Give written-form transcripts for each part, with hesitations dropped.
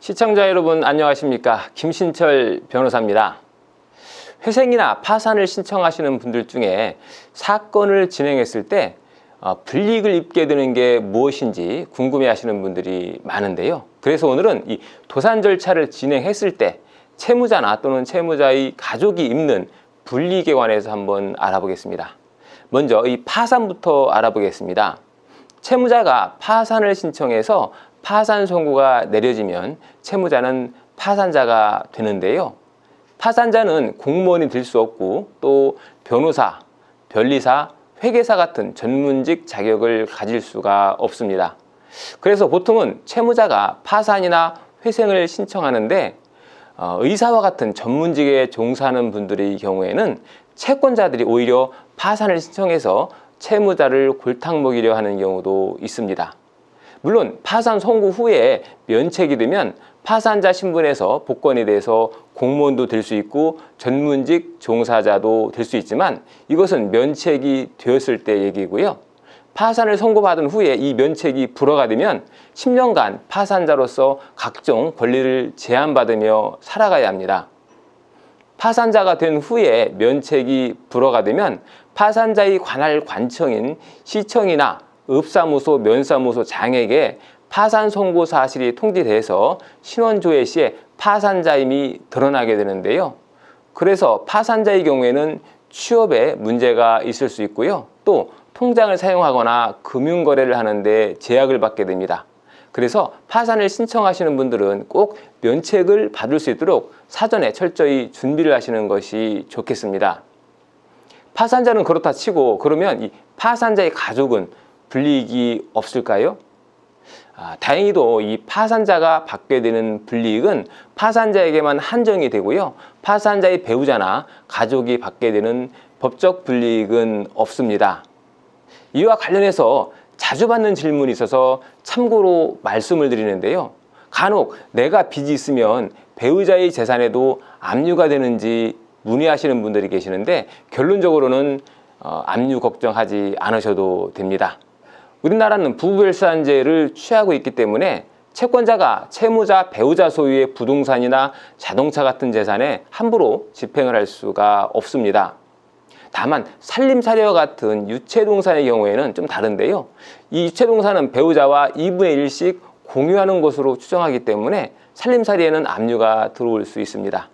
시청자 여러분 안녕하십니까? 김신철 변호사입니다. 회생이나 파산을 신청하시는 분들 중에 사건을 진행했을 때 불이익을 입게 되는 게 무엇인지 궁금해 하시는 분들이 많은데요. 그래서 오늘은 이 도산 절차를 진행했을 때 채무자나 또는 채무자의 가족이 입는 불이익에 관해서 한번 알아보겠습니다. 먼저 이 파산부터 알아보겠습니다. 채무자가 파산을 신청해서 파산 선고가 내려지면 채무자는 파산자가 되는데요. 파산자는 공무원이 될 수 없고 또 변호사, 변리사, 회계사 같은 전문직 자격을 가질 수가 없습니다. 그래서 보통은 채무자가 파산이나 회생을 신청하는데 의사와 같은 전문직에 종사하는 분들의 경우에는 채권자들이 오히려 파산을 신청해서 채무자를 골탕 먹이려 하는 경우도 있습니다. 물론 파산 선고 후에 면책이 되면 파산자 신분에서 복권이 돼서 공무원도 될 수 있고 전문직 종사자도 될 수 있지만 이것은 면책이 되었을 때 얘기고요. 파산을 선고받은 후에 이 면책이 불허가 되면 10년간 파산자로서 각종 권리를 제한받으며 살아가야 합니다. 파산자가 된 후에 면책이 불허가 되면 파산자의 관할 관청인 시청이나 읍사무소, 면사무소 장에게 파산 선고 사실이 통지돼서 신원조회 시에 파산자임이 드러나게 되는데요. 그래서 파산자의 경우에는 취업에 문제가 있을 수 있고요. 또 통장을 사용하거나 금융거래를 하는데 제약을 받게 됩니다. 그래서 파산을 신청하시는 분들은 꼭 면책을 받을 수 있도록 사전에 철저히 준비를 하시는 것이 좋겠습니다. 파산자는 그렇다 치고 그러면 이 파산자의 가족은 불이익이 없을까요? 다행히도 이 파산자가 받게 되는 불이익은 파산자에게만 한정이 되고요. 파산자의 배우자나 가족이 받게 되는 법적 불이익은 없습니다. 이와 관련해서 자주 받는 질문이 있어서 참고로 말씀을 드리는데요. 간혹 내가 빚이 있으면 배우자의 재산에도 압류가 되는지 문의하시는 분들이 계시는데 결론적으로는 압류 걱정하지 않으셔도 됩니다. 우리나라는 부부별산제를 취하고 있기 때문에 채권자가 채무자, 배우자 소유의 부동산이나 자동차 같은 재산에 함부로 집행을 할 수가 없습니다. 다만 살림살이와 같은 유체동산의 경우에는 좀 다른데요. 이 유체동산은 배우자와 2분의 1씩 공유하는 것으로 추정하기 때문에 살림살이에는 압류가 들어올 수 있습니다.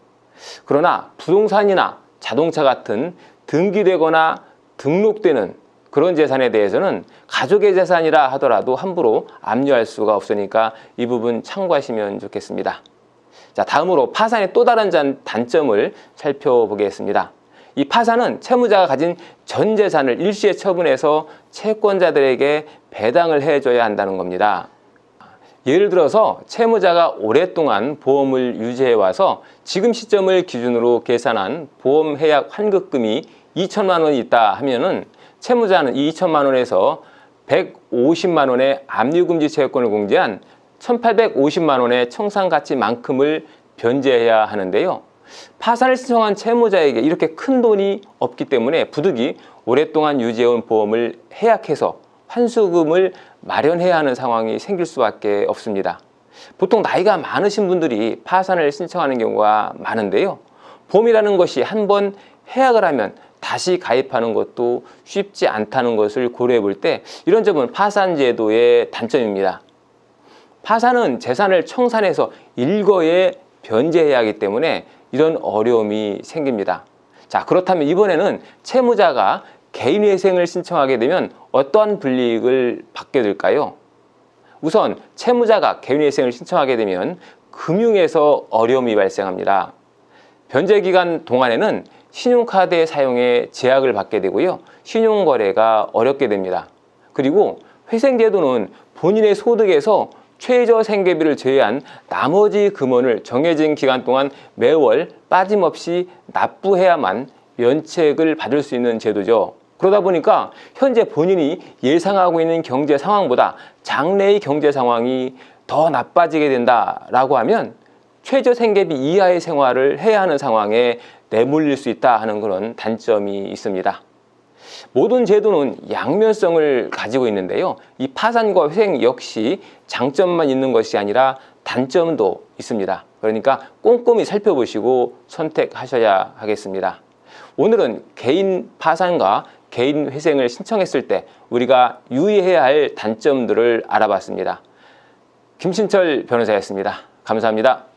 그러나 부동산이나 자동차 같은 등기되거나 등록되는 그런 재산에 대해서는 가족의 재산이라 하더라도 함부로 압류할 수가 없으니까 이 부분 참고하시면 좋겠습니다. 자, 다음으로 파산의 또 다른 단점을 살펴보겠습니다. 이 파산은 채무자가 가진 전 재산을 일시에 처분해서 채권자들에게 배당을 해줘야 한다는 겁니다. 예를 들어서 채무자가 오랫동안 보험을 유지해 와서 지금 시점을 기준으로 계산한 보험 해약 환급금이 2천만 원이 있다 하면은 채무자는 이 2천만 원에서 150만 원의 압류금지 채권을 공제한 1,850만 원의 청산가치만큼을 변제해야 하는데요. 파산을 신청한 채무자에게 이렇게 큰 돈이 없기 때문에 부득이 오랫동안 유지해온 보험을 해약해서 환수금을 마련해야 하는 상황이 생길 수밖에 없습니다. 보통 나이가 많으신 분들이 파산을 신청하는 경우가 많은데요. 보험이라는 것이 한번 해약을 하면 다시 가입하는 것도 쉽지 않다는 것을 고려해 볼 때 이런 점은 파산제도의 단점입니다. 파산은 재산을 청산해서 일거에 변제해야 하기 때문에 이런 어려움이 생깁니다. 자, 그렇다면 이번에는 채무자가 개인회생을 신청하게 되면 어떠한 불이익을 받게 될까요? 우선 채무자가 개인회생을 신청하게 되면 금융에서 어려움이 발생합니다. 변제기간 동안에는 신용카드의 사용에 제약을 받게 되고요. 신용거래가 어렵게 됩니다. 그리고 회생제도는 본인의 소득에서 최저 생계비를 제외한 나머지 금원을 정해진 기간 동안 매월 빠짐없이 납부해야만 면책을 받을 수 있는 제도죠. 그러다 보니까 현재 본인이 예상하고 있는 경제 상황보다 장래의 경제 상황이 더 나빠지게 된다라고 하면 최저 생계비 이하의 생활을 해야 하는 상황에 내몰릴 수 있다 하는 그런 단점이 있습니다. 모든 제도는 양면성을 가지고 있는데요. 이 파산과 회생 역시 장점만 있는 것이 아니라 단점도 있습니다. 그러니까 꼼꼼히 살펴보시고 선택하셔야 하겠습니다. 오늘은 개인 파산과 개인 회생을 신청했을 때 우리가 유의해야 할 단점들을 알아봤습니다. 김신철 변호사였습니다. 감사합니다.